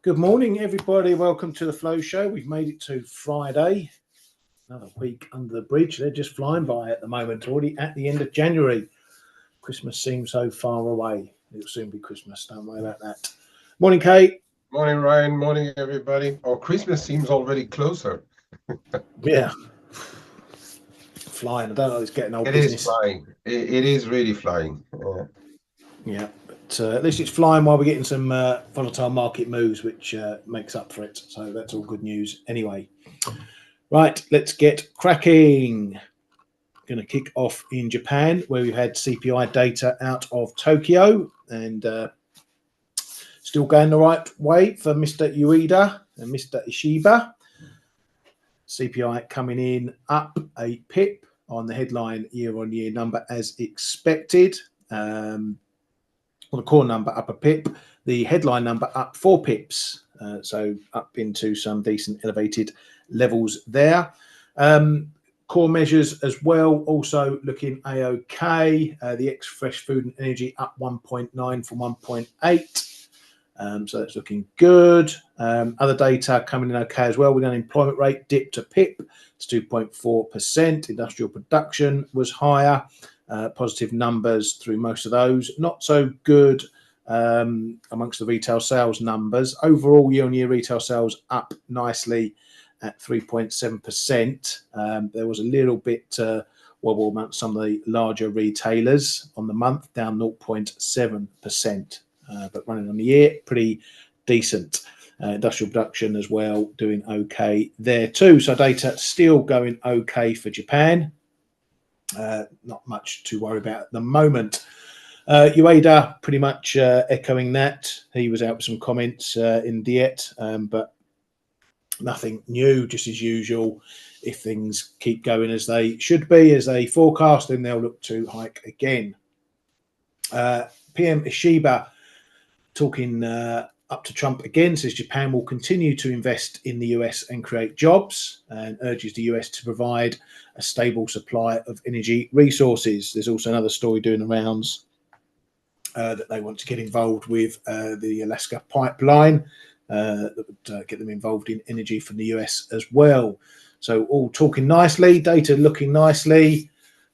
Good morning, everybody. Welcome to the Flow Show. We've made it to Friday. Another week under the bridge. They're just flying by at the moment, already at the end of January. Christmas seems so far away. It'll soon be Christmas. Don't worry about that. Morning, Kate. Morning, Ryan. Morning, everybody. Oh, Christmas seems already closer. Yeah. Flying. I don't know. It's getting old It business. is flying. It is really flying. Yeah. But at least it's flying while we're getting some volatile market moves, which makes up for it. So that's all good news anyway. Right. Let's get cracking. Going to kick off in Japan, where we've had CPI data out of Tokyo and still going the right way for Mr. Ueda and Mr. Ishiba. CPI coming in up a pip on the headline year-on-year number as expected. On the core number up a pip, the headline number up 4 pips, so up into some decent elevated levels there. Core measures as well, also looking a-okay. The ex-fresh food and energy up 1.9 from 1.8. So that's looking good. Other data coming in okay as well. With unemployment rate dipped a pip to 2.4%. Industrial production was higher. Positive numbers through most of those. Not so good amongst the retail sales numbers. Overall, year-on-year retail sales up nicely at 3.7%. There was a little bit wobble amongst some of the larger retailers on the month, down 0.7%. But running on the year, pretty decent. Industrial production as well, doing okay there too. So data still going okay for Japan. Not much to worry about at the moment. Ueda pretty much echoing that. He was out with some comments in Diet, but nothing new, just as usual. If things keep going as they should be, as they forecast, then they'll look to hike again. PM Ishiba talking up to Trump again, says Japan will continue to invest in the US and create jobs, and urges the US to provide a stable supply of energy resources. There's also another story doing the rounds that they want to get involved with the Alaska pipeline that would get them involved in energy from the US as well. So all talking nicely, data looking nicely,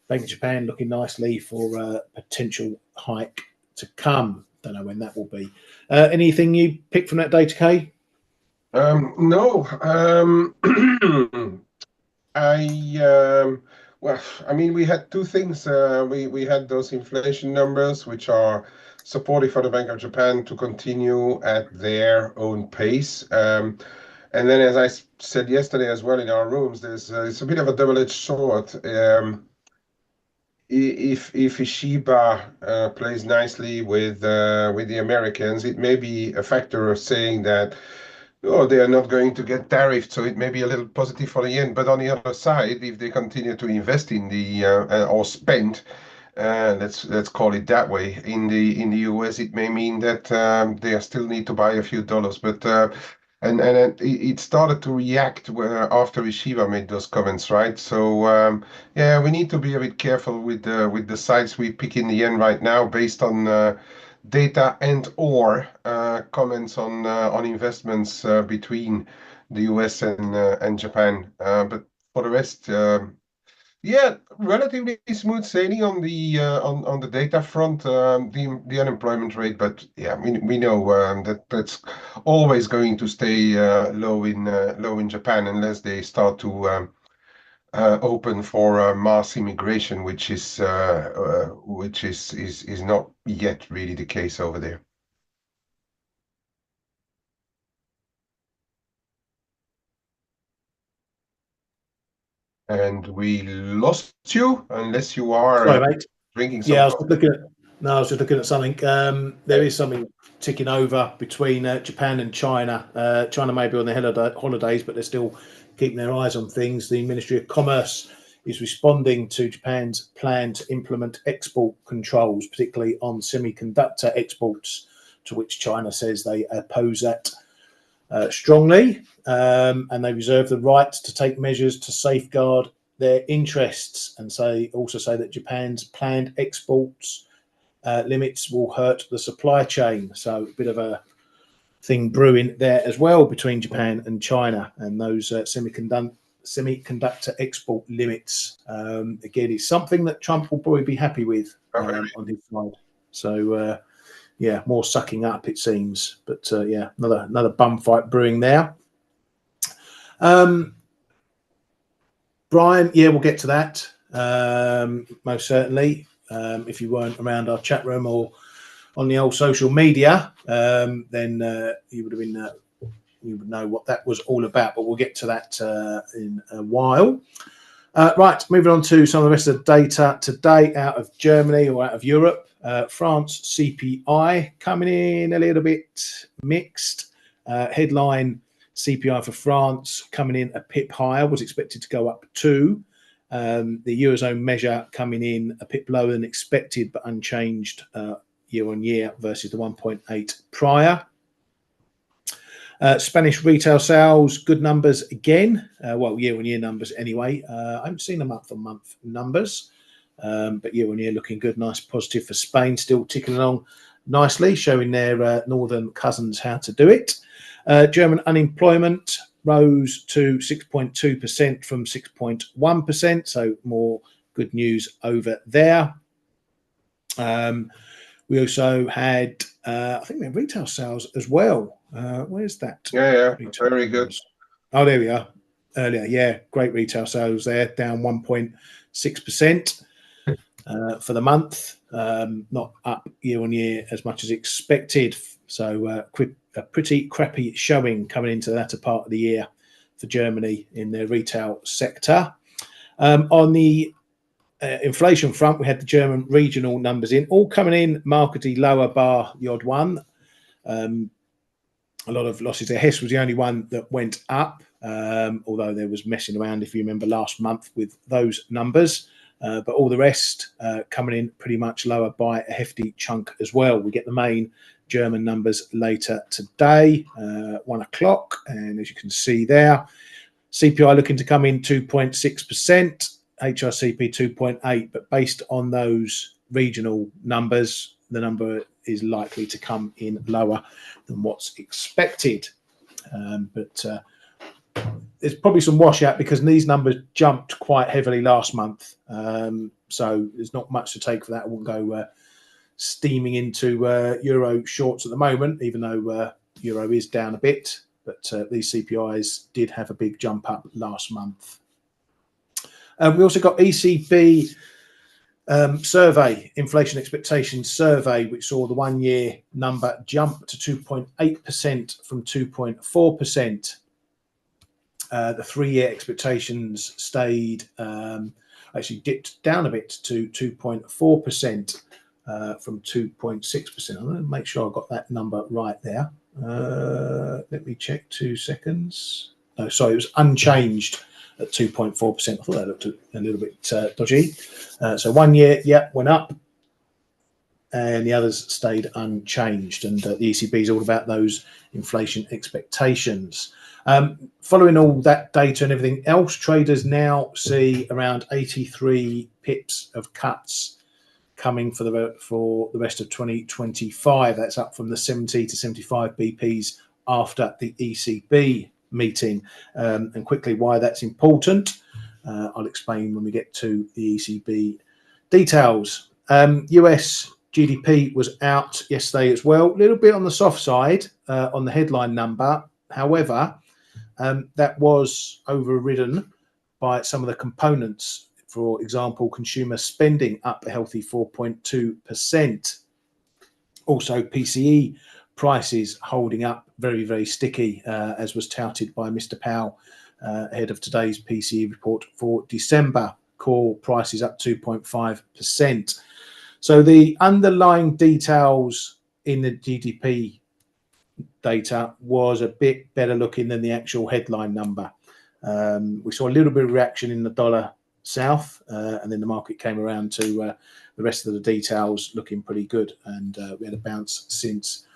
Bank of Japan looking nicely for a potential hike to come. Don't know when that will be. Anything you picked from that data, Kay? No. Well, I mean, we had two things. We had those inflation numbers, which are supportive for the Bank of Japan to continue at their own pace. And then, as I said yesterday as well in our rooms, it's a bit of a double-edged sword. If Ishiba plays nicely with the Americans, it may be a factor of saying that they are not going to get tariffed, so it may be a little positive for the yen. But on the other side, if they continue to invest in the or spend, let's call it that way, in the US, it may mean that they still need to buy a few dollars. But and it started to react after Ishiba made those comments, right? So yeah, we need to be a bit careful with the sides we pick in the yen right now, based on data and or comments on investments between the US and Japan. But for the rest, yeah, relatively smooth sailing on the data front, the unemployment rate. But yeah, we know that's always going to stay low in Japan unless they start to open for mass immigration, which is not yet really the case over there. And we lost you, unless you are Sorry, mate. drinking some. Yeah, I was just looking at something. There is something ticking over between Japan and China. China may be on their holidays, but they're still keeping their eyes on things. The Ministry of Commerce is responding to Japan's plan to implement export controls, particularly on semiconductor exports, to which China says they oppose that strongly, and they reserve the right to take measures to safeguard their interests, and also say that Japan's planned exports limits will hurt the supply chain. So a bit of a thing brewing there as well between Japan and China, and those semiconductor export limits. Again, is something that Trump will probably be happy with on his side. So yeah, more sucking up it seems. But yeah, another bum fight brewing there. Brian, yeah, we'll get to that most certainly. If you weren't around our chat room or on the old social media, then you would have been you would know what that was all about. But we'll get to that in a while. Right, moving on to some of the rest of the data today out of Germany or out of Europe. France CPI coming in a little bit mixed. Headline CPI for France coming in a pip higher, was expected to go up 2. The Eurozone measure coming in a pip lower than expected, but unchanged year on year versus the 1.8 prior. Spanish retail sales, good numbers again. Well, year on year numbers anyway. I haven't seen the month on month numbers, but year on year looking good. Nice positive for Spain, still ticking along nicely, showing their northern cousins how to do it. German unemployment rose to 6.2% from 6.1%, so more good news over there. We also had, I think, we had retail sales as well. Where's that? Yeah, very good. Oh, there we are. Earlier, yeah, great retail sales there, down 1.6% for the month, not up year on year as much as expected. So a pretty crappy showing coming into the latter part of the year for Germany in their retail sector. On the inflation front, we had the German regional numbers in, all coming in markedly lower, bar the odd one. A lot of losses there. Hess was the only one that went up, although there was messing around, if you remember, last month with those numbers. But all the rest coming in pretty much lower by a hefty chunk as well. We get the main German numbers later today, 1 o'clock. And as you can see there, CPI looking to come in 2.6%, HRCP 2.8%. But based on those regional numbers, the number is likely to come in lower than what's expected. But there's probably some washout because these numbers jumped quite heavily last month. So there's not much to take for that. I won't go steaming into euro shorts at the moment, even though euro is down a bit. But these CPIs did have a big jump up last month. We also got ECB survey, inflation expectations survey, which saw the 1 year number jump to 2.8% from 2.4%. The 3 year expectations stayed, actually dipped down a bit to 2.4% from 2.6%. I'm going to make sure I got that number right there. Let me check 2 seconds. No, sorry, it was unchanged at 2.4%. I thought that looked a little bit dodgy. So 1 year, yeah, went up, and the others stayed unchanged. And the ECB is all about those inflation expectations. Following all that data and everything else, traders now see around 83 pips of cuts coming for the rest of 2025. That's up from the 70 to 75 BPs after the ECB meeting. And quickly why that's important, I'll explain when we get to the ECB details. US GDP was out yesterday as well, a little bit on the soft side on the headline number. However, that was overridden by some of the components. For example, consumer spending up a healthy 4.2%. Also, PCE prices holding up very, very sticky, as was touted by Mr. Powell ahead of today's PCE report for December. Core prices up 2.5%. So the underlying details in the GDP data was a bit better looking than the actual headline number. We saw a little bit of reaction in the dollar south, and then the market came around to the rest of the details looking pretty good, and we had a bounce since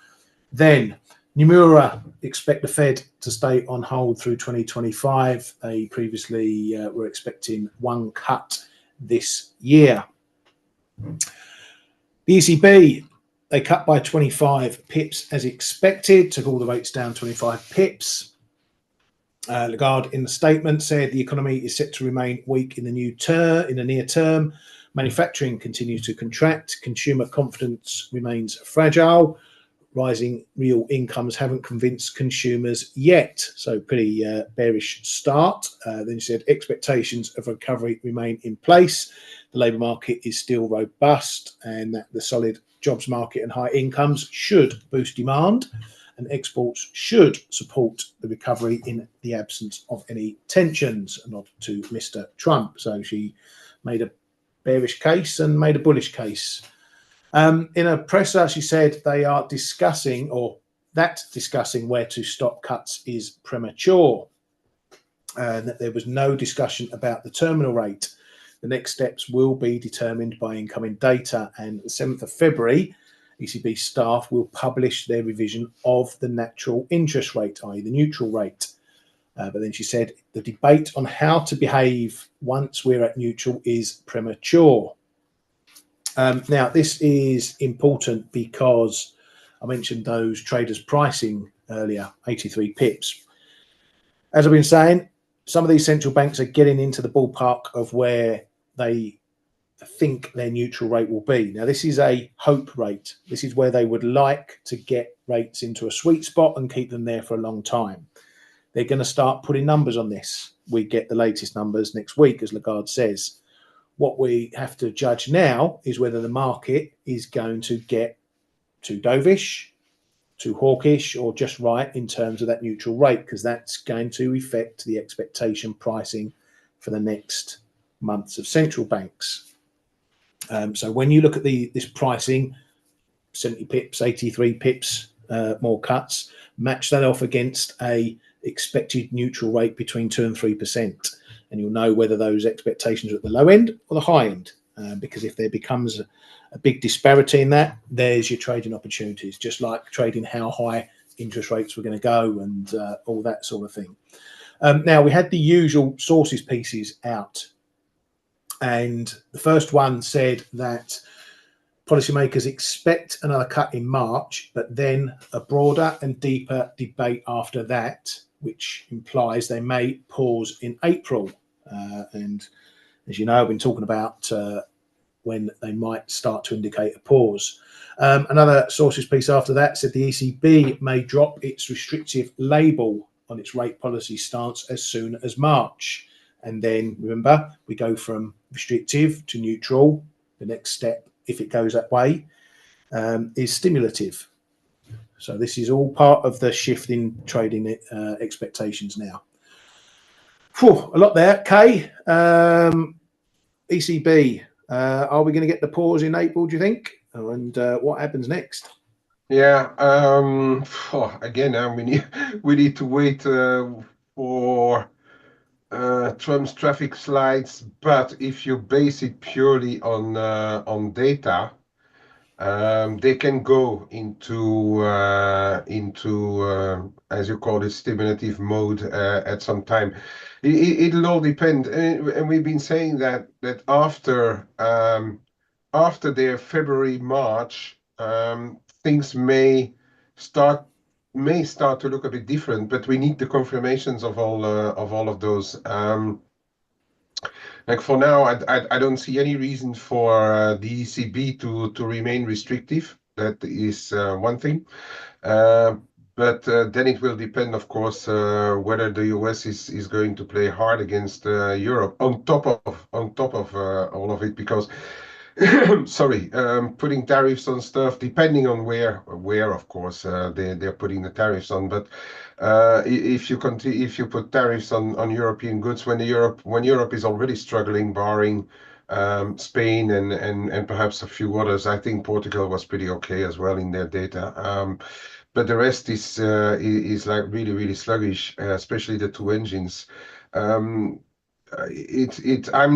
then. Nomura expect the Fed to stay on hold through 2025. They previously were expecting 1 cut this year. The ECB they cut by 25 pips as expected, took all the rates down 25 pips. Lagarde in the statement said the economy is set to remain weak in the near term. Manufacturing continues to contract. Consumer confidence remains fragile. Rising real incomes haven't convinced consumers yet. So pretty bearish start. Then she said expectations of recovery remain in place. The labour market is still robust, and that the solid jobs market and high incomes should boost demand, and exports should support the recovery in the absence of any tensions. Nod to Mr. Trump. So she made a bearish case and made a bullish case. In a presser, she said they are discussing, or that discussing where to stop cuts is premature, and that there was no discussion about the terminal rate. The next steps will be determined by incoming data, and the 7th of February, ECB staff will publish their revision of the natural interest rate, i.e. the neutral rate. But then she said the debate on how to behave once we're at neutral is premature. Now, this is important because I mentioned those traders pricing earlier, 83 pips. As I've been saying, some of these central banks are getting into the ballpark of where they think their neutral rate will be. Now, this is a hope rate. This is where they would like to get rates into a sweet spot and keep them there for a long time. They're going to start putting numbers on this. We get the latest numbers next week, as Lagarde says. What we have to judge now is whether the market is going to get too dovish, too hawkish, or just right in terms of that neutral rate, because that's going to affect the expectation pricing for the next months of central banks. So when you look at this pricing, 70 pips, 83 pips, more cuts, match that off against a expected neutral rate between 2 and 3%. And you'll know whether those expectations are at the low end or the high end, because if there becomes a big disparity in that, there's your trading opportunities, just like trading how high interest rates were going to go and all that sort of thing. Now, we had the usual sources pieces out, and the first one said that policymakers expect another cut in March, but then a broader and deeper debate after that, which implies they may pause in April. And as you know, I've been talking about when they might start to indicate a pause. Another sources piece after that said the ECB may drop its restrictive label on its rate policy stance as soon as March. And then remember, we go from restrictive to neutral. The next step, if it goes that way, is stimulative. So this is all part of the shift in trading expectations now. Whew, a lot there. Kay, ECB, are we going to get the pause in April, do you think? And what happens next? Yeah, again, we need to wait for Trump's traffic slides. But if you base it purely on data, they can go into as you call it, stimulative mode at some time. It'll all depend, and we've been saying that after their February March, things may start to look a bit different, but we need the confirmations of all of those. Like for now, I don't see any reason for the ECB to remain restrictive. That is one thing. But then it will depend, of course, whether the US is going to play hard against Europe on top of all of it, because sorry, putting tariffs on stuff, depending on where of course they're putting the tariffs on. But if you put tariffs on European goods when Europe is already struggling, barring Spain and perhaps a few others. I think Portugal was pretty okay as well in their data. But the rest is like really sluggish, especially the two engines. I'm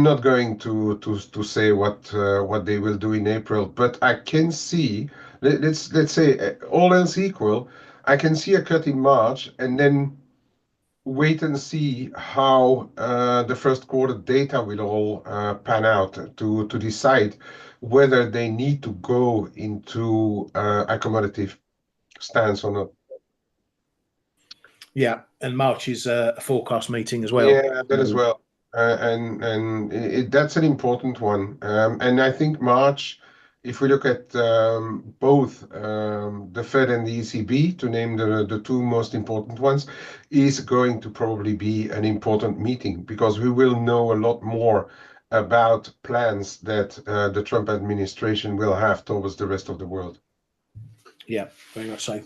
not going to say what they will do in April, but I can see, let's say all else equal, I can see a cut in March and then wait and see how the first quarter data will all pan out to decide whether they need to go into accommodative stance or not. Yeah, and March is a forecast meeting as well. Yeah, that as well. That's an important one. And I think March, if we look at both the Fed and the ECB, to name the two most important ones, is going to probably be an important meeting because we will know a lot more about plans that the Trump administration will have towards the rest of the world. Yeah, very much so.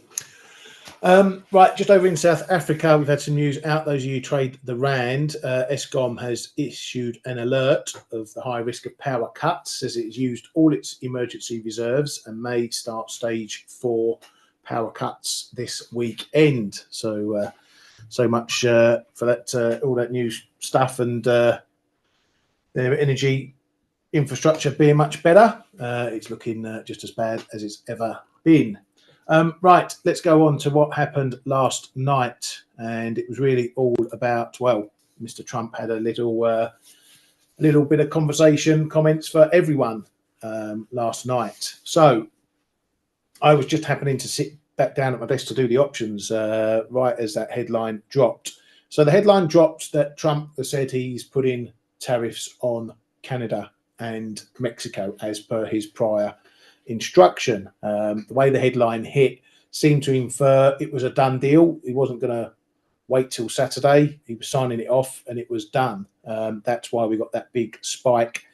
Right, just over in South Africa, we've had some news out. Those of you who trade the rand, Eskom has issued an alert of the high risk of power cuts, says it's used all its emergency reserves and may start stage 4 power cuts this weekend. So, so much for that, all that new stuff, and their energy infrastructure being much better. It's looking just as bad as it's ever been. Right, let's go on to what happened last night, and it was really all about, well, Mr. Trump had a little bit of conversation, comments for everyone last night. So I was just happening to sit back down at my desk to do the options right as that headline dropped. So the headline dropped that Trump has said he's putting tariffs on Canada and Mexico as per his prior instruction. The way the headline hit seemed to infer it was a done deal. He wasn't going to wait till Saturday. He was signing it off and it was done. That's why we got that big spike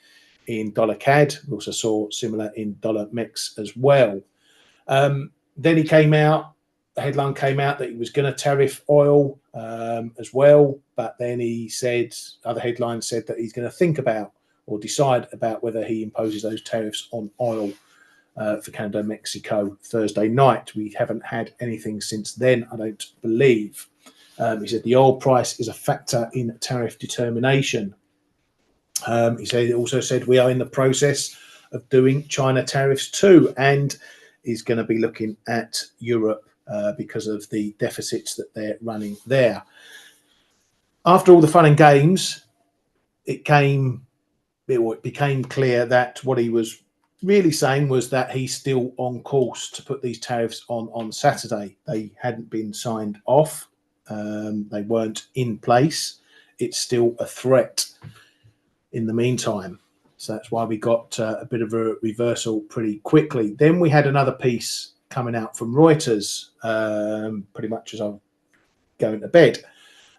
in dollar CAD. We also saw similar in dollar MEX as well. Then he came out, the headline came out that he was going to tariff oil as well. But then he said, other headlines said that he's going to think about or decide about whether he imposes those tariffs on oil for Canada and Mexico Thursday night. We haven't had anything since then, I don't believe. He said the oil price is a factor in tariff determination. He also said we are in the process of doing China tariffs too, and is going to be looking at Europe because of the deficits that they're running there. After all the fun and games, it became clear that what he was really saying was that he's still on course to put these tariffs on Saturday. They hadn't been signed off. They weren't in place. It's still a threat in the meantime. So that's why we got a bit of a reversal pretty quickly. Then we had another piece coming out from Reuters, pretty much as I'm going to bed.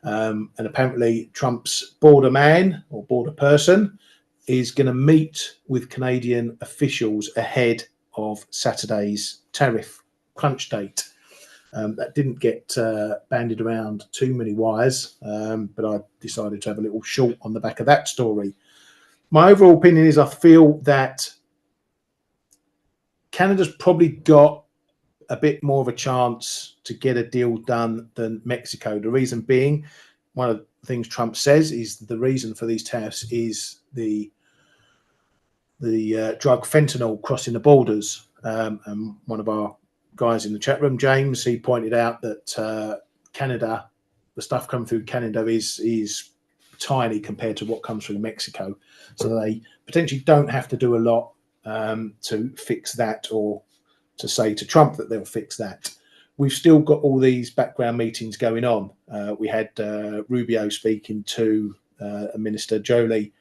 And apparently Trump's border man or border person is going to meet with Canadian officials ahead of Saturday's tariff crunch date. That didn't get bandied around too many wires, but I decided to have a little short on the back of that story. My overall opinion is I feel that Canada's probably got a bit more of a chance to get a deal done than Mexico. The reason being, one of the things Trump says is the reason for these tariffs is the drug fentanyl crossing the borders. And one of our guys in the chat room, James, he pointed out that Canada, the stuff coming through Canada is tiny compared to what comes through Mexico. So they potentially don't have to do a lot to fix that, or to say to Trump that they'll fix that. We've still got all these background meetings going on. We had Rubio speaking to Minister Jolie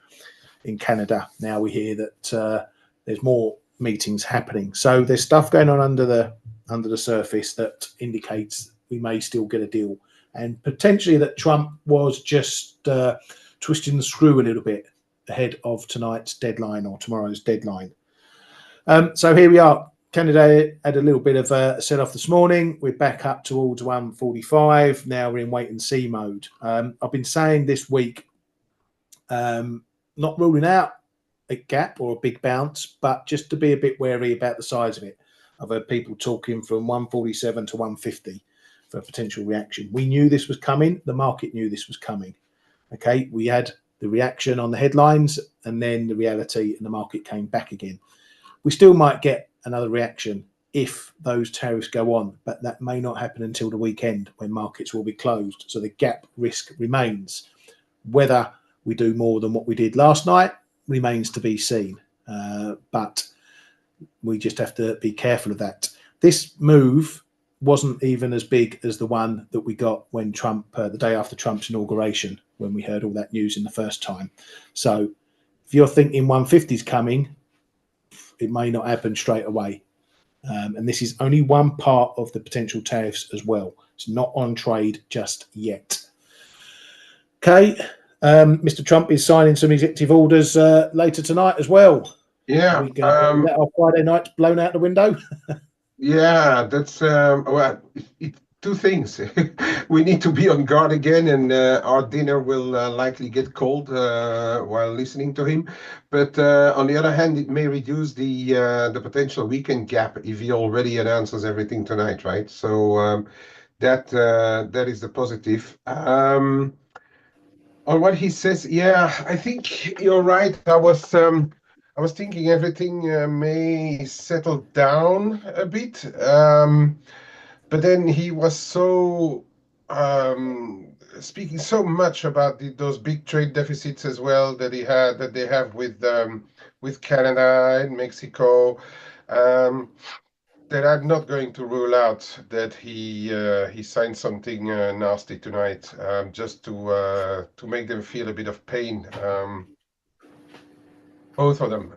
in Canada. Now we hear that there's more meetings happening. So there's stuff going on under the surface that indicates we may still get a deal, and potentially that Trump was just twisting the screw a little bit ahead of tonight's deadline or tomorrow's deadline. So here we are. Canada had a little bit of a set off this morning. We're back up towards 145. Now we're in wait and see mode. I've been saying this week, not ruling out a gap or a big bounce, but just to be a bit wary about the size of it. I've heard people talking from 147 to 150 for a potential reaction. We knew this was coming. The market knew this was coming. Okay, we had the reaction on the headlines and then the reality, and the market came back again. We still might get another reaction if those tariffs go on, but that may not happen until the weekend when markets will be closed. So the gap risk remains. Whether we do more than what we did last night remains to be seen. but we just have to be careful of that. This move wasn't even as big as the one that we got when Trump, the day after Trump's inauguration, when we heard all that news in the first time. So if you're thinking 150 is coming, it may not happen straight away. And this is only one part of the potential tariffs as well. It's not on trade just yet. Okay, Mr. Trump is signing some executive orders later tonight as well. Yeah. We can let our Friday night blown out the window. Yeah, that's well, two things. We need to be on guard again, and our dinner will likely get cold while listening to him. But on the other hand, it may reduce the potential weekend gap if he already announces everything tonight, right? So that is the positive. On what he says, yeah, I think you're right. I was thinking everything may settle down a bit, but then he was so speaking so much about those big trade deficits as well that they have with Canada and Mexico. That I'm not going to rule out that he signed something nasty tonight, just to make them feel a bit of pain, both of them.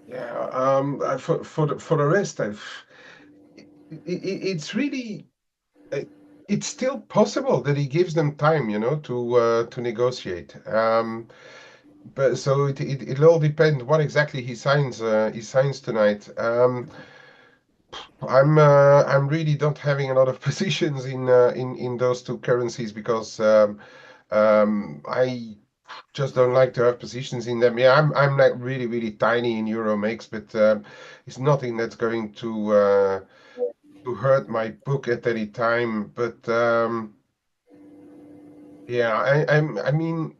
Yeah. For the rest, it's really it's still possible that he gives them time, to negotiate. But so it'll all depend what exactly he signs tonight. I'm really not having a lot of positions in those two currencies because I just don't like to have positions in them. Yeah, I'm like really tiny in Euro makes, but it's nothing that's going to hurt my book at any time. But yeah, I mean.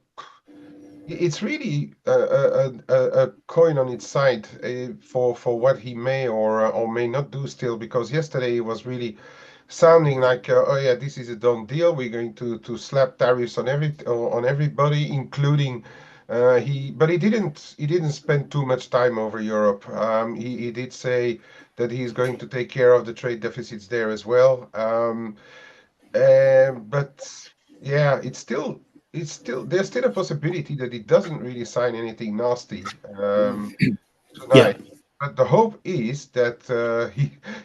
It's really a coin on its side for what he may or may not do still, because yesterday he was really sounding like, oh yeah, this is a done deal. We're going to slap tariffs on everybody, including but he didn't spend too much time over Europe. He did say that he's going to take care of the trade deficits there as well. But yeah, it's still there's still a possibility that he doesn't really sign anything nasty Yeah, tonight. But the hope is that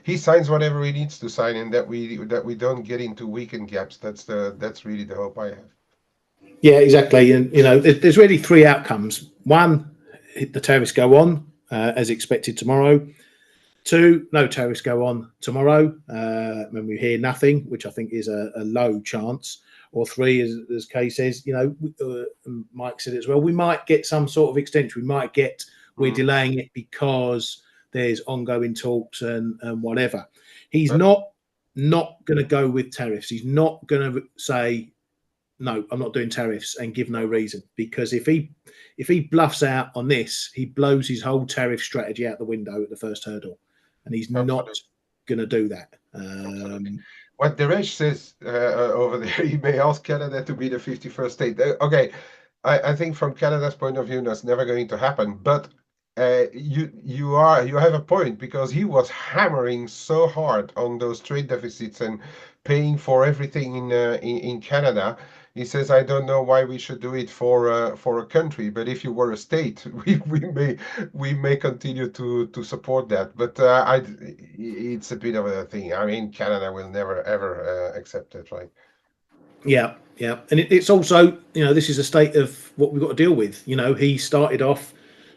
he signs whatever he needs to sign, and that we don't get into weekend gaps. That's really the hope I have. yeah, exactly. And there's really three outcomes. One, the tariffs go on as expected tomorrow. Two, no tariffs go on tomorrow when we hear nothing, which I think is a low chance. Or three, as Kay says, Mike said it as well, we might get some sort of extension. We're delaying it because there's ongoing talks and whatever. He's But not going to go with tariffs. He's not going to say, no, I'm not doing tariffs and give no reason, because if he bluffs out on this, he blows his whole tariff strategy out the window at the first hurdle, and he's not absolutely. going to do that. Absolutely. What Deresh says over there, he may ask Canada to be the 51st state. Okay, I think from Canada's point of view, that's never going to happen. But you have a point, because he was hammering so hard on those trade deficits and paying for everything in Canada. He says, I don't know why we should do it for a country, but if you were a state, we may continue to support that. But it's a bit of a thing. I mean, Canada will never ever accept it, right? Yeah, yeah, and it's also this is a state of what we've got to deal with. He started off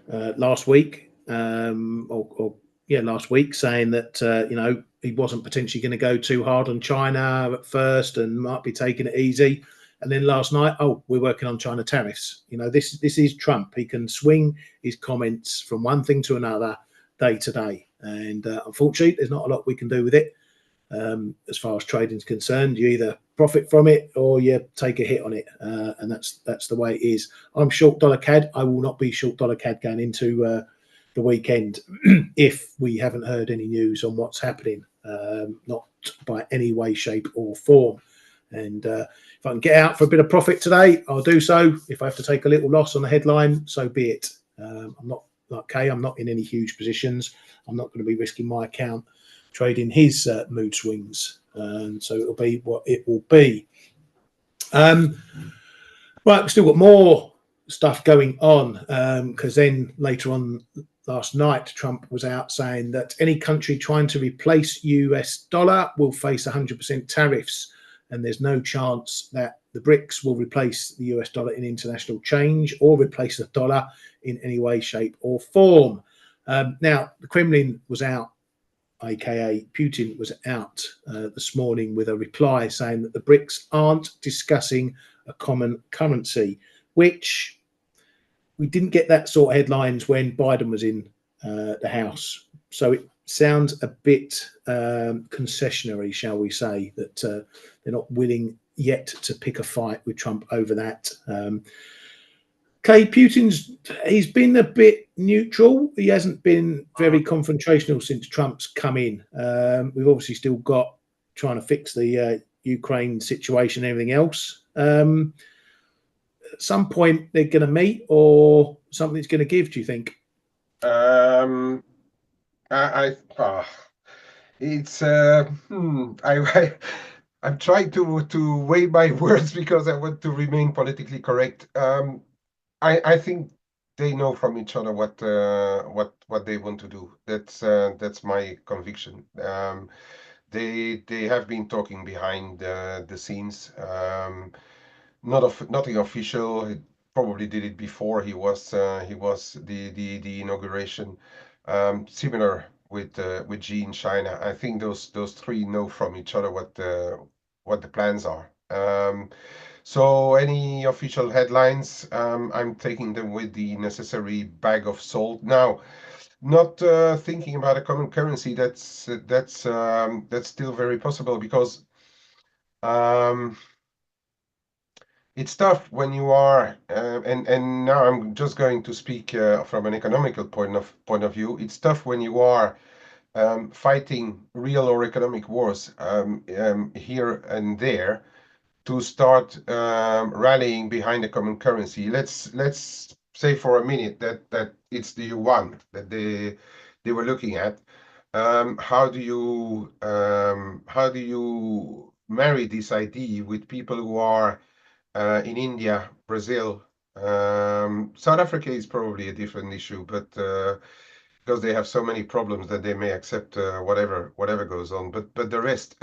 last week, last week, saying that he wasn't potentially going to go too hard on China at first and might be taking it easy. And then last night, we're working on China tariffs. This is Trump. He can swing his comments from one thing to another day to day, and unfortunately, there's not a lot we can do with it. As far as trading is concerned, you either profit from it or you take a hit on it, and that's the way it is. I'm short dollar CAD. I will not be short dollar CAD going into the weekend if we haven't heard any news on what's happening, not by any way, shape, or form. And if I can get out for a bit of profit today, I'll do so. If I have to take a little loss on the headline, so be it. I'm not like Kay, I'm not in any huge positions. I'm not going to be risking my account trading his mood swings. So it'll be what it will be. Right, we've still got more stuff going on because then later on last night, Trump was out saying that any country trying to replace US dollar will face 100% tariffs, and there's no chance that the BRICS will replace the US dollar in international change or replace the dollar in any way, shape, or form. Now, the Kremlin was out, aka Putin was out this morning with a reply saying that the BRICS aren't discussing a common currency, which we didn't get that sort of headlines when Biden was in the House. So it sounds a bit concessionary, shall we say, that they're not willing yet to pick a fight with Trump over that. Okay, he's been a bit neutral. He hasn't been very confrontational since Trump's come in. We've obviously still got trying to fix the Ukraine situation and everything else. At some point they're going to meet, or something's going to give, do you think? It's I'm trying to weigh my words because I want to remain politically correct. I think they know from each other what they want to do. That's my conviction. They have been talking behind the scenes. Nothing official. He probably did it before he was the inauguration. Similar with Xi in China. I think those three know from each other what the plans are. So any official headlines, I'm taking them with the necessary bag of salt. Now, not thinking about a common currency. That's still very possible because it's tough when you are, and now I'm just going to speak from an economical point of view. It's tough when you are fighting real or economic wars here and there to start rallying behind a common currency. Let's say for a minute that it's the yuan that they were looking at. How do you marry this idea with people who are in India, Brazil? South Africa is probably a different issue, but because they have so many problems that they may accept whatever goes on. But the rest,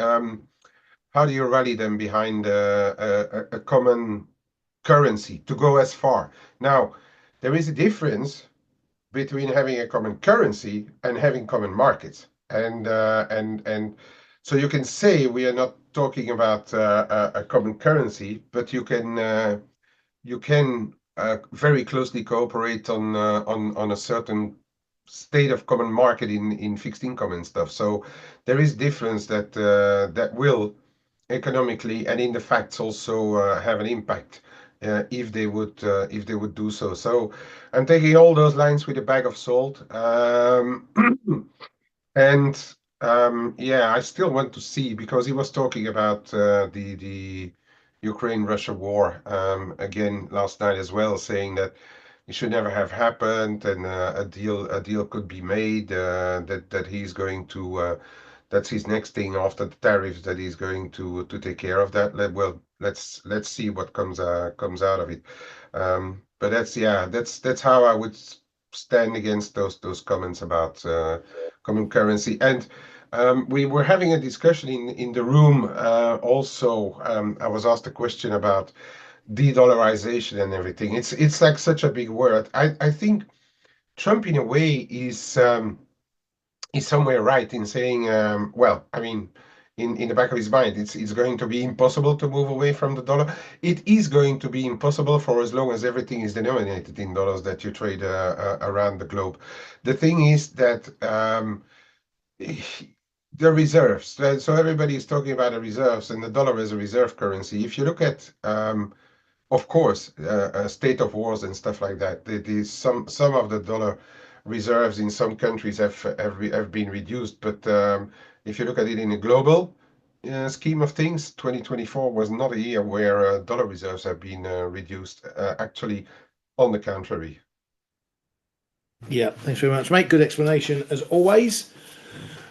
how do you rally them behind a common currency to go as far? Now, there is a difference between having a common currency and having common markets, and so you can say we are not talking about a common currency, but you can very closely cooperate on a certain state of common market in fixed income and stuff. So there is difference that will economically and in the facts also have an impact if they would do so. So I'm taking all those lines with a bag of salt. And yeah, I still want to see, because he was talking about the Ukraine-Russia war again last night as well, saying that it should never have happened, and a deal could be made. That he's going to that's his next thing after the tariffs, that he's going to take care of that. Well, let's see what comes out of it. But that's how I would stand against those comments about common currency. And we were having a discussion in the room also. I was asked a question about de-dollarization and everything. It's like such a big word. I think Trump in a way is somewhere right in saying, well, I mean, in the back of his mind, it's going to be impossible to move away from the dollar. It is going to be impossible for as long as everything is denominated in dollars that you trade around the globe. The thing is that the reserves. So everybody is talking about the reserves, and the dollar as a reserve currency. If you look at of course, a state of wars and stuff like that. Some of the dollar reserves in some countries have been reduced, but if you look at it in a global, scheme of things, 2024 was not a year where dollar reserves have been reduced. Actually, on the contrary. Yeah, thanks very much, mate. Good explanation as always.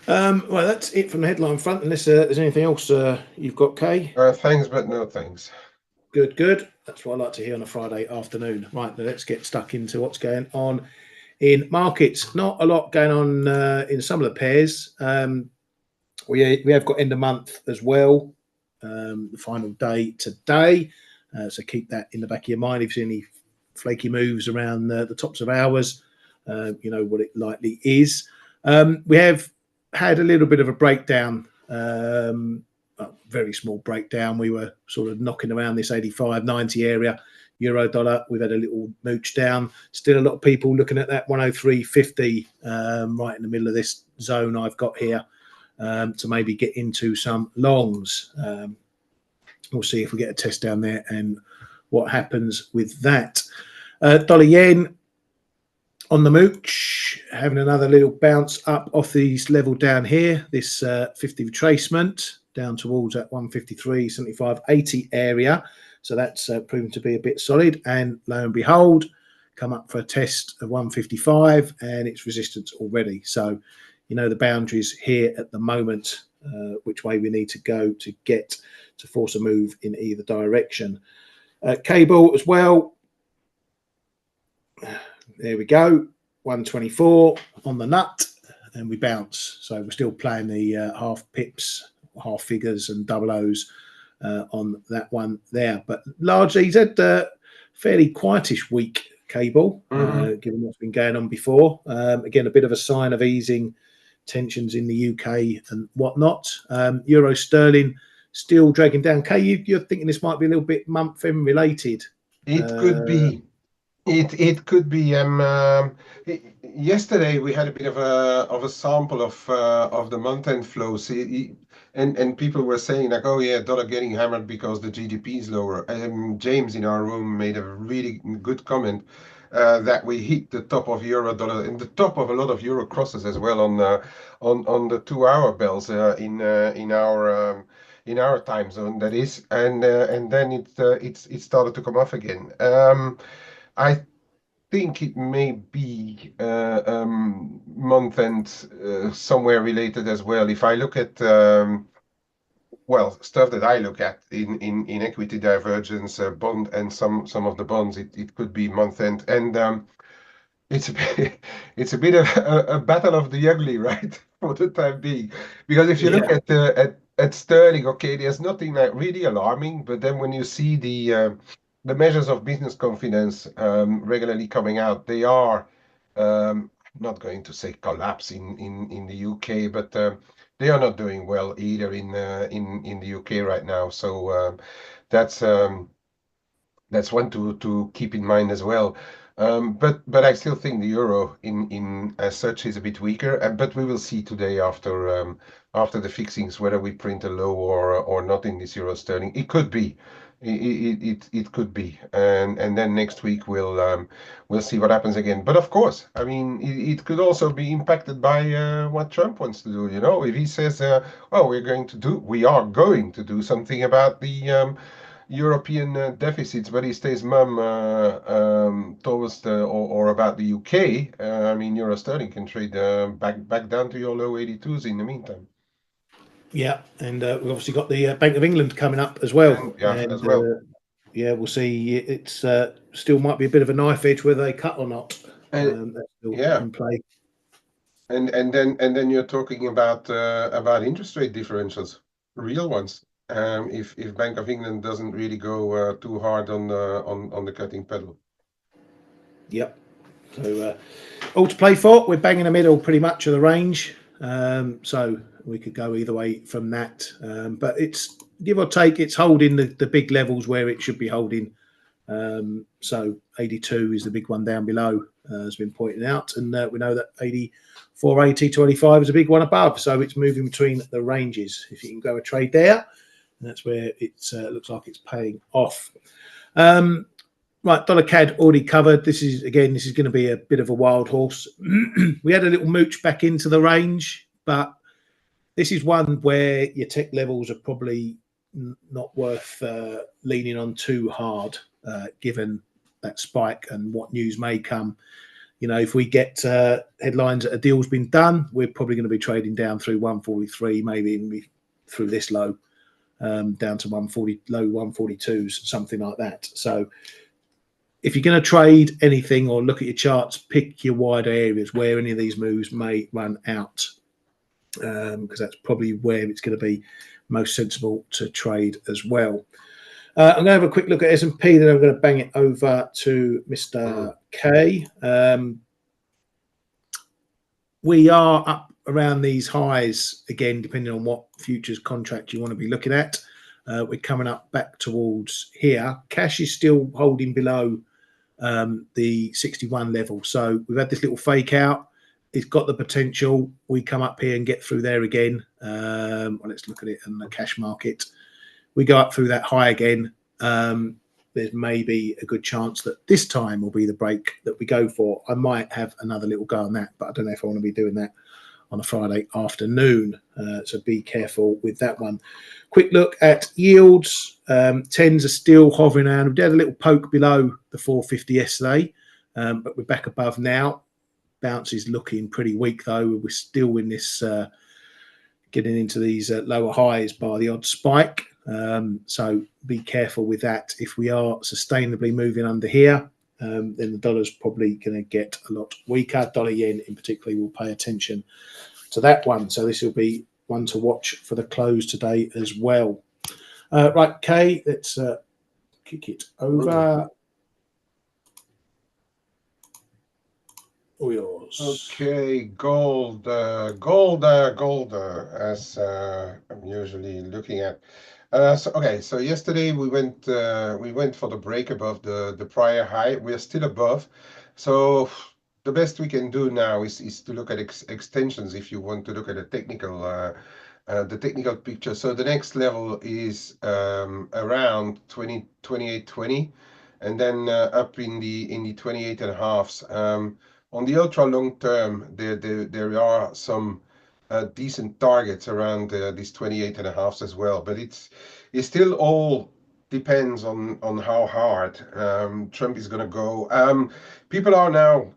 Well, that's it from the headline front. Unless there's anything else you've got, Kay. Thanks, but no thanks. Good, good. That's what I like to hear on a Friday afternoon. Right, now let's get stuck into what's going on in markets. Not a lot going on in some of the pairs. We have got end of month as well. The final day today. So keep that in the back of your mind. If there's any flaky moves around the tops of hours, you know what it likely is. We have had a little bit of a breakdown, a very small breakdown. We were sort of knocking around this 85, 90 area. Euro dollar, we've had a little mooch down. Still a lot of people looking at that 103.50 right in the middle of this zone I've got here to maybe get into some longs. We'll see if we get a test down there and what happens with that. Dollar yen on the mooch, having another little bounce up off this level down here, this 50 retracement down towards that 153.75.80 area. So that's proven to be a bit solid. And lo and behold, come up for a test of 155 and it's resistance already. So, you know, the boundaries here at the moment, which way we need to go to get to force a move in either direction. Cable as well. There we go, 124 on the nut, and we bounce. So we're still playing the half pips, half figures, and double O's on that one there. But largely, he's had a fairly quietish week, Cable, given what's been going on before. Again, a bit of a sign of easing tensions in the UK and whatnot. Euro sterling still dragging down. Kay, you're thinking this might be a little bit month-end related. It could be. It could be. Yesterday we had a bit of a sample of the month-end flows, and people were saying like, oh yeah, dollar getting hammered because the GDP is lower. James in our room made a really good comment that we hit the top of euro dollar and the top of a lot of euro crosses as well on the 2-hour bells in our time zone, that is, and then it started to come off again. I think it may be month end somewhere related as well. If I look at stuff that I look at in equity divergence, bond and some of the bonds, it could be month end, and it's a bit of a battle of the ugly, right, for the time being. Because if you look at sterling, okay, there's nothing like really alarming, but then when you see the measures of business confidence regularly coming out, they are not going to say collapse in the UK, but they are not doing well either in the UK right now. So that's one to keep in mind as well. But I still think the euro in as such is a bit weaker. But we will see today after the fixings whether we print a low or not in this euro sterling. It could be. It could be, and then next week we'll see what happens again. But of course, I mean, it could also be impacted by what Trump wants to do. You know, if he says, "Well, we are going to do something about the European deficits," but he stays mum towards or about the UK. I mean, euro sterling can trade back down to your low 82s in the meantime. Yeah, and we've obviously got the Bank of England coming up as well. As well. Yeah, we'll see. It's still might be a bit of a knife edge whether they cut or not. That's still in play. And then you're talking about interest rate differentials, real ones. If Bank of England doesn't really go too hard on the cutting pedal. Yep. So all to play for. We're bang in the middle pretty much of the range. So we could go either way from that. But it's give or take, it's holding the big levels where it should be holding. So 82 is the big one down below, has been pointed out. And we know that 84.80 to 85 is a big one above. So it's moving between the ranges. If you can go a trade there, that's where it looks like it's paying off. Right, dollar CAD already covered. This is going to be a bit of a wild horse. We had a little mooch back into the range, but This is one where your tech levels are probably not worth leaning on too hard, given that spike and what news may come. You know, if we get headlines that a deal's been done, we're probably going to be trading down through 143, maybe even through this low, down to 140, low 142s, something like that. So if you're going to trade anything or look at your charts, pick your wider areas where any of these moves may run out, because that's probably where it's going to be most sensible to trade as well. I'm going to have a quick look at S&P, then I'm going to bang it over to Mr. K. We are up around these highs again, depending on what futures contract you want to be looking at. We're coming up back towards here. Cash is still holding below the 61 level. So we've had this little fake out. It's got the potential. We come up here and get through there again. Well, let's look at it in the cash market. We go up through that high again. There's maybe a good chance that this time will be the break that we go for. I might have another little go on that, but I don't know if I want to be doing that on a Friday afternoon. So be careful with that one. Quick look at yields. 10s are still hovering around. We did a little poke below the 450 yesterday, but we're back above now. Bounce is looking pretty weak though. We're still in this getting into these lower highs by the odd spike. So be careful with that. If we are sustainably moving under here, then the dollar's probably going to get a lot weaker. Dollar yen in particular will pay attention to that one. So this will be one to watch for the close today as well. Right, Kay, let's kick it over. All yours. Okay, gold, as I'm usually looking at. So yesterday we went for the break above the prior high. We're still above, so the best we can do now is to look at extensions if you want to look at a the technical picture. So the next level is around 28.20, and then up in the 28 and a halves. On the ultra long term, there are some decent targets around these 28 and a halves as well, but it still all depends on how hard Trump is going to go. People are now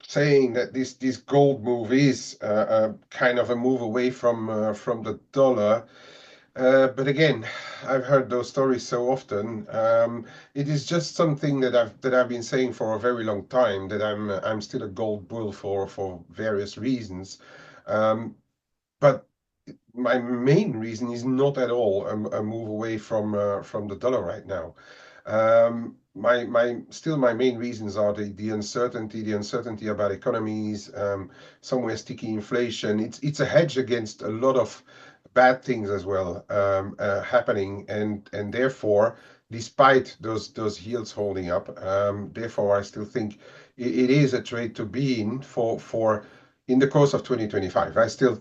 saying that this gold move is kind of a move away from the dollar. But again, I've heard those stories so often. It is just something that I've been saying for a very long time, that I'm still a gold bull for various reasons. But my main reason is not at all a move away from the dollar right now. My main reasons are the uncertainty about economies, somewhere sticky inflation. It's a hedge against a lot of bad things as well happening, and therefore, despite those yields holding up, therefore I still think it is a trade to be in for in the course of 2025. I still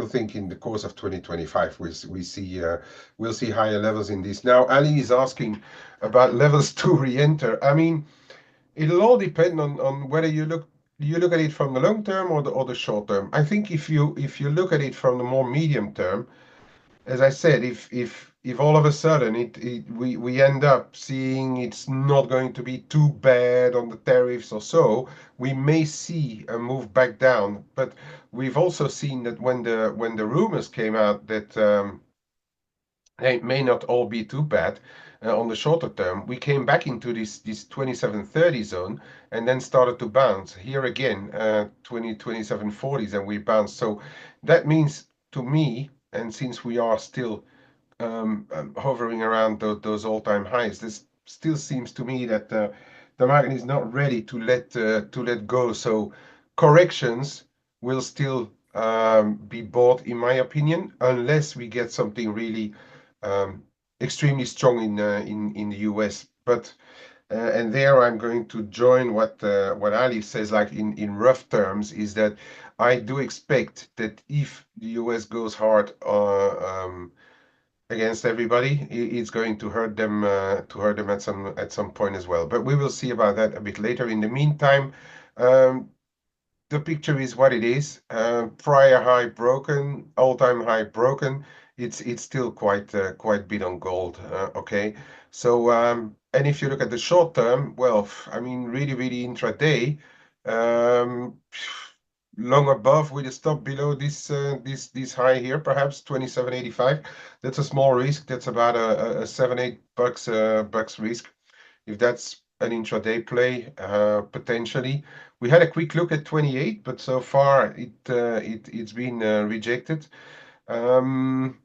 think in the course of 2025 we'll see higher levels in this. Now Ali is asking about levels to re-enter. I mean, it'll all depend on whether you look at it from the long term or the short term. I think if you look at it from the more medium term, as I said, if all of a sudden we end up seeing it's not going to be too bad on the tariffs or so, we may see a move back down. But we've also seen that when the rumors came out that they may not all be too bad on the shorter term, we came back into this 2730 zone and then started to bounce here again, 2740s, and we bounced. So that means to me, and since we are still hovering around those all-time highs, this still seems to me that the market is not ready to let go. So corrections will still be bought, in my opinion, unless we get something really extremely strong in the US. But and there I'm going to join what Ali says, like in rough terms, is that I do expect that if the US goes hard against everybody, it's going to hurt them at some point as well. But we will see about that a bit later. In the meantime, the picture is what it is. Prior high broken, all-time high broken. It's still quite bit on gold. Okay, so and if you look at the short term, well, I mean, really intraday, um, long above with a stop below this high here, perhaps 27.85. That's a small risk. That's about a 7-8 bucks bucks risk. If that's an intraday play, potentially. We had a quick look at 28, but so far it's been rejected. Um,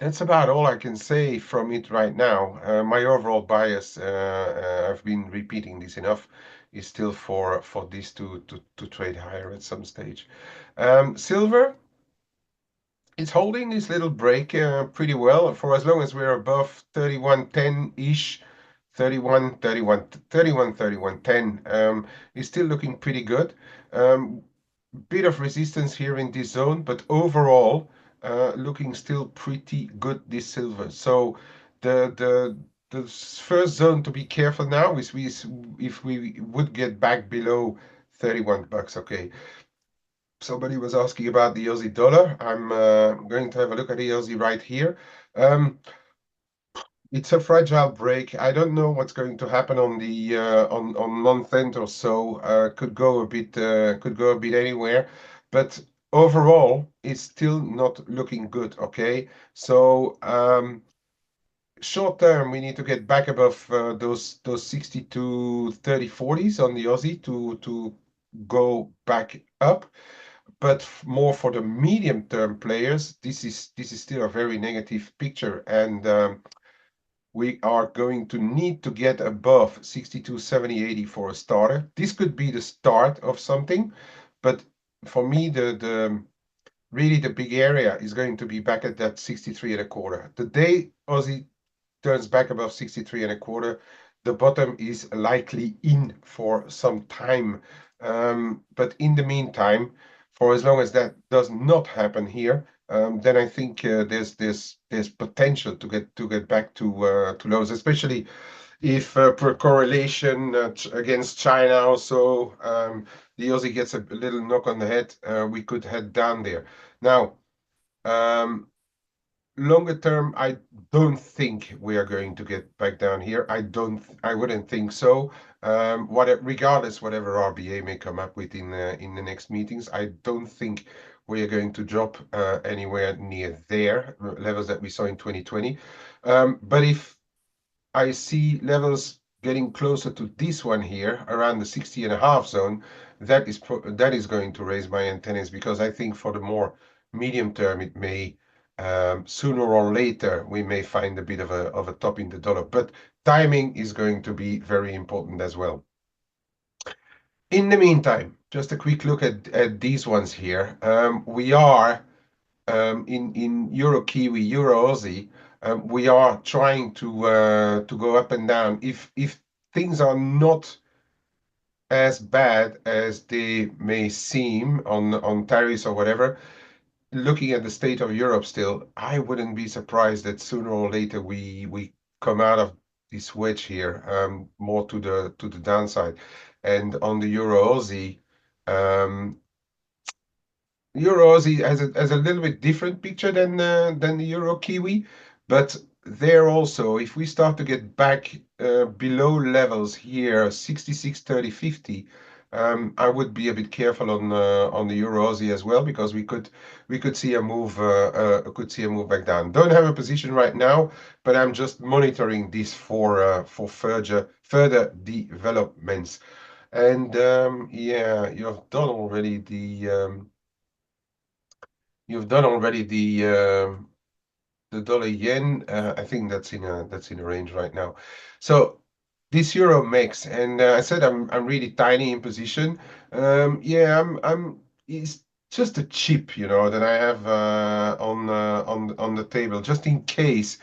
that's about all I can say from it right now. My overall bias, I've been repeating this enough, is still for this to trade higher at some stage. Silver, it's holding this little break pretty well for as long as we're above 31.10-ish. 31.10 is still looking pretty good. Bit of resistance here in this zone, but overall looking still pretty good, this silver. So the first zone to be careful now is if we would get back below 31 bucks. Okay. Somebody was asking about the Aussie dollar. I'm going to have a look at the Aussie right here. Um, it's a fragile break. I don't know what's going to happen on the on month end or so. Could go a bit anywhere, but overall, it's still not looking good. Okay, so short term, we need to get back above those 62.30 40s on the Aussie to go back up. But more for the medium term players, this is still a very negative picture, and we are going to need to get above 62.70 80 for a starter. This could be the start of something, but for me, the really the big area is going to be back at that 63 and a quarter. The day Aussie turns back above 63 and a quarter, the bottom is likely in for some time. But in the meantime, for as long as that does not happen here, then I think there's potential to get back to lows, especially if per correlation against China also the Aussie gets a little knock on the head, we could head down there. Now, um, longer term, I don't think we are going to get back down here. I wouldn't think so. Regardless, whatever RBA may come up with in the next meetings, I don't think we are going to drop anywhere near their levels that we saw in 2020. But if I see levels getting closer to this one here, around the 60 and a half zone, that is going to raise my antennas, because I think for the more medium term, it may sooner or later we may find a bit of a top in the dollar. But timing is going to be very important as well. In the meantime, just a quick look at these ones here. We are in Euro Kiwi, Euro Aussie, we are trying to go up and down. If things are not as bad as they may seem on tariffs or whatever, looking at the state of Europe still, I wouldn't be surprised that sooner or later we come out of this wedge here, more to the downside. And on the Euro Aussie, Euro Aussie has a little bit different picture than the Euro Kiwi, but there also, if we start to get back below levels here, 66.30 50, I would be a bit careful on the Euro Aussie as well, because we could see a move back down. Don't have a position right now, but I'm just monitoring this for further developments. And yeah, you've done already the dollar yen. I think that's in a range right now. So this euro mix, and I said I'm really tiny in position. Yeah, it's just a chip, that I have on the table, just in case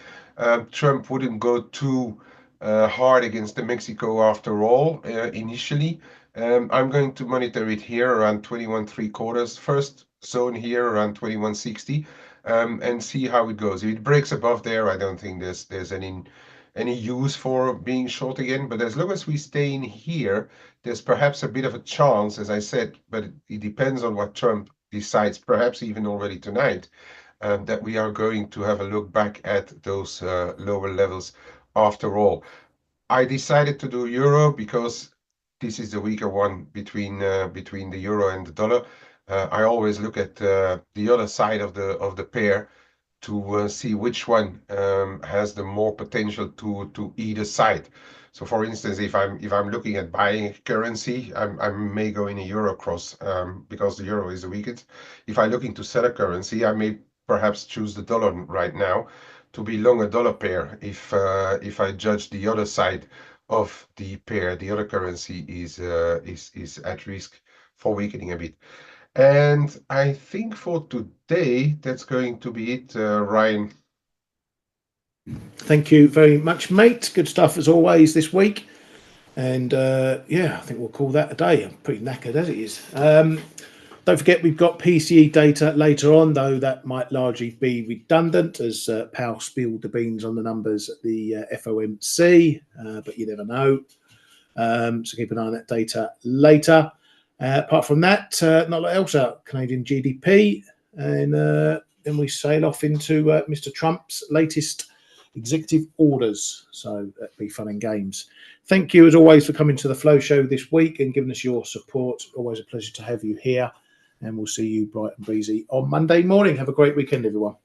Trump wouldn't go too hard against the Mexico after all initially. I'm going to monitor it here around 21.75. First zone here around 21.60, and see how it goes. If it breaks above there, I don't think there's any use for being short again. But as long as we stay in here, there's perhaps a bit of a chance, as I said, but it depends on what Trump decides, perhaps even already tonight, that we are going to have a look back at those lower levels after all. I decided to do euro because this is the weaker one between the euro and the dollar. I always look at the other side of the pair to see which one has the more potential to either side. So, for instance, if I'm looking at buying currency, I may go in a euro cross because the euro is the weakest. If I'm looking to sell a currency, I may perhaps choose the dollar right now to be long a dollar pair if I judge the other side of the pair, the other currency is at risk for weakening a bit. And I think for today, that's going to be it, Ryan. Thank you very much, mate. Good stuff as always this week. And yeah, I think we'll call that a day. I'm pretty knackered as it is. Don't forget, we've got PCE data later on, though that might largely be redundant as Powell spilled the beans on the numbers at the FOMC, but you never know. So keep an eye on that data later. Apart from that, not a lot else out. Canadian GDP, and then we sail off into Mr. Trump's latest executive orders. So that'd be fun and games. Thank you, as always, for coming to the Flow Show this week and giving us your support. Always a pleasure to have you here. And we'll see you bright and breezy on Monday morning. Have a great weekend, everyone.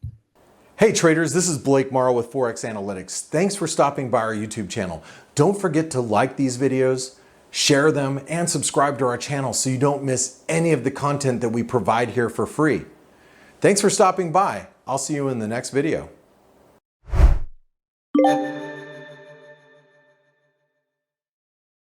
Hey traders, this is Blake Morrow with ForexAnalytix. Thanks for stopping by our YouTube channel. Don't forget to like these videos, share them, and subscribe to our channel so you don't miss any of the content that we provide here for free. Thanks for stopping by. I'll see you in the next video.